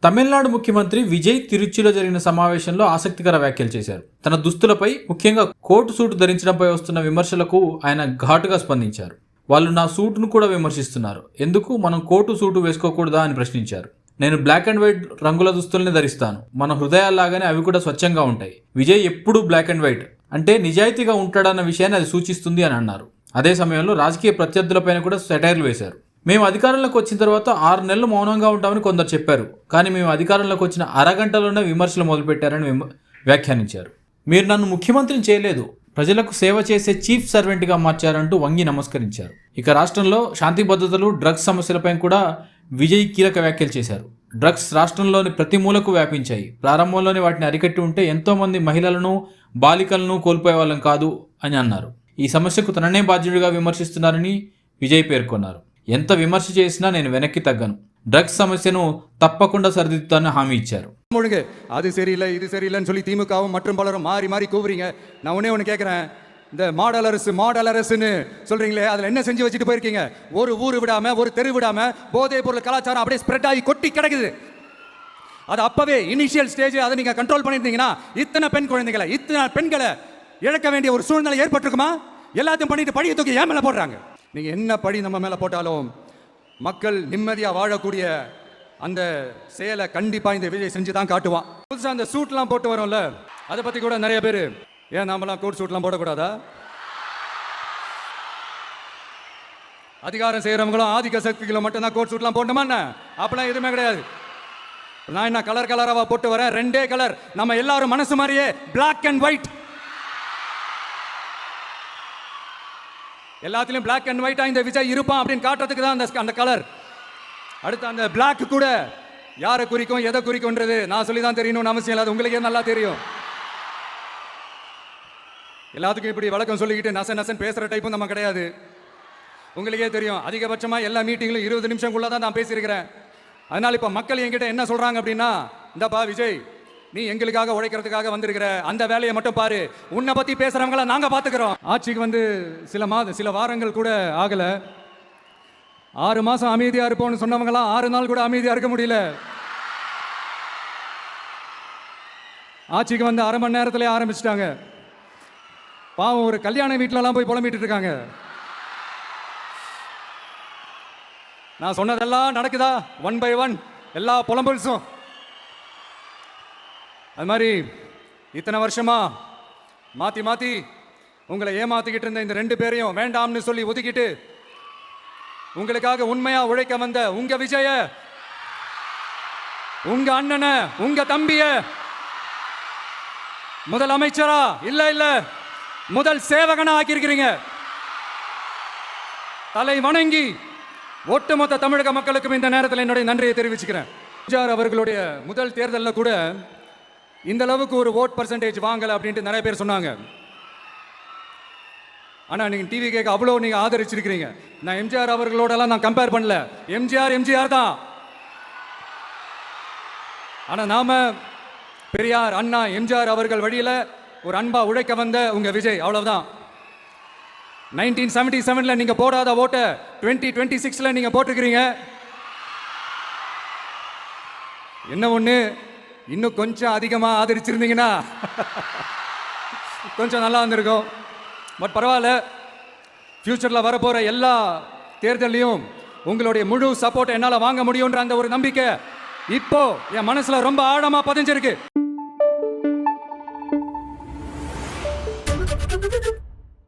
తమిళనాడు ముఖ్యమంత్రి విజయ్ తిరుచిలో జరిగిన సమావేశంలో ఆసక్తికర వ్యాఖ్యలు చేశారు. తన దుస్తులపై, ముఖ్యంగా కోటు సూటు ధరించడంపై వస్తున్న విమర్శలకు ఆయన ఘాటుగా స్పందించారు. వాళ్ళు నా సూటును కూడా విమర్శిస్తున్నారు, ఎందుకు మనం కోటు సూటు వేసుకోకూడదా అని ప్రశ్నించారు. నేను బ్లాక్ అండ్ వైట్ రంగుల దుస్తుల్ని ధరిస్తాను, మన హృదయాల్లాగానే అవి కూడా స్వచ్ఛంగా ఉంటాయి. విజయ్ ఎప్పుడూ బ్లాక్ అండ్ వైట్ అంటే నిజాయితీగా ఉంటాడన్న విషయాన్ని అది సూచిస్తుంది అని అన్నారు. అదే సమయంలో రాజకీయ ప్రత్యర్థులపైన కూడా సెటైర్లు వేశారు. మేము అధికారంలోకి వచ్చిన తర్వాత 6 నెలలు మౌనంగా ఉంటామని కొందరు చెప్పారు, కానీ మేము అధికారంలోకి వచ్చిన అరగంటలోనే విమర్శలు మొదలుపెట్టారని వ్యాఖ్యానించారు. మీరు నన్ను ముఖ్యమంత్రిని చేయలేదు, ప్రజలకు సేవ చేసే చీఫ్ సర్వెంట్గా మార్చారంటూ వంగి నమస్కరించారు. ఇక రాష్ట్రంలో శాంతి భద్రతలు, డ్రగ్స్ సమస్యలపై కూడా విజయ్ కీలక వ్యాఖ్యలు చేశారు. డ్రగ్స్ రాష్ట్రంలోని ప్రతి మూలకు వ్యాపించాయి. ప్రారంభంలోనే వాటిని అరికట్టి ఉంటే ఎంతోమంది మహిళలను, బాలికలను కోల్పోయే వాళ్ళం కాదు అని అన్నారు. ఈ సమస్యకు తననే బాధ్యుడిగా విమర్శిస్తున్నారని విజయ్ పేర్కొన్నారు. ఎంత విమర్శ చేసినా నేను వెనక్కి తగ్గను, డ్రగ్స్ సమస్యను తప్పకుండా సరిదిద్దుతానని హామీ ఇచ్చారు. அது சரியில்லை இது சரியில்லைன்னு சொல்லி திமுகவும் மற்றும் பலரும் மாறி மாறி கூவுறீங்க. நான் ஒன்று கேட்குறேன், இந்த மாடல் அரசுன்னு சொல்கிறீங்களே, அதில் என்ன செஞ்சு வச்சுட்டு போயிருக்கீங்க? ஒரு ஊர் விடாமல், ஒரு தெரு விடாமல் போதைப் பொருள் கலாச்சாரம் அப்படியே ஸ்ப்ரெட் ஆகி கொட்டி கிடக்குது. அது அப்போவே இனிஷியல் ஸ்டேஜ் அதை நீங்கள் கண்ட்ரோல் பண்ணியிருந்தீங்கன்னா இத்தனை பெண்களை இழக்க வேண்டிய ஒரு சூழ்நிலை ஏற்பட்டிருக்குமா? எல்லாத்தையும் பண்ணிட்டு படியை தூக்கி ஏன் மேலே போடுறாங்க? நீங்கள் என்ன படி நம்ம மேலே போட்டாலும் மக்கள் நிம்மதியாக வாழக்கூடிய அந்த செயலை கண்டிப்பாக இந்த விஜய் செஞ்சு தான் காட்டுவான். புதுசாக அந்த சூட்லாம் போட்டு வரோம்ல, அதை பற்றி கூட நிறைய பேர், ஏன் நாமெல்லாம் கோட் சூட்லாம் போடக்கூடாதா? அதிகாரம் செய்கிறவங்களும் ஆதிக்க சக்திகளும் மட்டும்தான் கோட் சூட்லாம் போட்டோமா என்ன? அப்பெல்லாம் எதுவுமே கிடையாது. நான் என்ன கலராக போட்டு வரேன், 2 கலர், நம்ம எல்லாரும் மனசு மாதிரியே பிளாக் அண்ட் ஒயிட். எல்லாத்திலும் பிளாக் அண்ட் ஒயிட்டா இந்த விஜய் இருப்பான் அப்படின்னு காட்டுறதுக்கு தான் அந்த கலர். அடுத்து அந்த பிளாக் கூட யாரை குறிக்கும், எதை குறிக்கும்ன்றது நான் சொல்லி தான் தெரியணும்னு அவசியம் இல்லாத உங்களுக்கே நல்லா தெரியும். எல்லாத்துக்கும் இப்படி வழக்கம் சொல்லிக்கிட்டு நசன் பேசுகிற டைப்பும் நம்ம கிடையாது. உங்களுக்கே தெரியும், அதிகபட்சமாக எல்லா மீட்டிங்களும் 20 நிமிஷங்குள்ளே தான் நான் பேசியிருக்கிறேன். அதனால் இப்போ மக்கள் என்கிட்ட என்ன சொல்கிறாங்க அப்படின்னா, இந்தப்பா விஜய், நீ எங்களுக்காக உழைக்கிறதுக்காக வந்திருக்கிற, அந்த வேலையை மட்டும் பாரு, உன்னை பற்றி பேசுகிறவங்கள நாங்கள் பார்த்துக்கிறோம். ஆட்சிக்கு வந்து சில வாரங்கள் கூட ஆகலை. 6 மாதம் அமைதியாக இருப்போம்னு சொன்னவங்களாம் 6 நாள் கூட அமைதியாக இருக்க முடியல. ஆட்சிக்கு வந்து 1/2 மணி நேரத்திலே ஆரம்பிச்சிட்டாங்க. பாவம், ஒரு கல்யாண வீட்டிலலாம் போய் புலம்பிட்டு இருக்காங்க. நான் சொன்னதெல்லாம் நடக்குதா? 1 by 1 எல்லா புலம்பல்ஸும். அது மாதிரி இத்தனை வருஷமா மாற்றி உங்களை ஏமாத்திக்கிட்டு இருந்த இந்த 2 பேரையும் வேண்டாம்னு சொல்லி ஒதுக்கிட்டு உங்களுக்காக உண்மையா உழைக்க வந்த உங்க விஜய, உங்க அண்ணனை, உங்க தம்பிய முதல் அமைச்சரா இல்ல முதல் சேவகனா ஆக்கியிருக்கிறீங்க. தலை வணங்கி ஒட்டுமொத்த தமிழக மக்களுக்கும் இந்த நேரத்தில் என்னுடைய நன்றியை தெரிவிச்சுக்கிறேன். எம்ஜிஆர் அவர்களுடைய முதல் தேர்தலில் கூட இந்த அளவுக்கு ஒரு ஓட் பர்சன்டேஜ் வாங்கலை அப்படின்ட்டு நிறைய பேர் சொன்னாங்க. ஆனால் நீங்கள் டிவி கேட்க அவ்வளோ நீங்கள் ஆதரிச்சிருக்கிறீங்க. நான் எம்ஜிஆர் அவர்களோடலாம் நான் கம்பேர் பண்ணல, எம்ஜிஆர் தான். ஆனால் நாம பெரியார், அண்ணா, எம்ஜிஆர் அவர்கள் வழியில் ஒரு அன்பா உழைக்க வந்த உங்க விஜய், அவ்வளவுதான். 1977 நீங்க போடாத ஓட்டை 2026 நீங்க போட்டுக்கிறீங்க. என்ன ஒன்று, இன்னும் கொஞ்சம் அதிகமாக ஆதரிச்சிருந்தீங்கன்னா கொஞ்சம் நல்லா வந்திருக்கும். பட் பரவாயில்ல, ஃப்யூச்சரில் வரப்போகிற எல்லா தேர்தலையும் உங்களுடைய முழு சப்போர்ட்டை என்னால் வாங்க முடியுன்ற அந்த ஒரு நம்பிக்கை இப்போ என் மனசில் ரொம்ப ஆழமாக பதிஞ்சிருக்கு.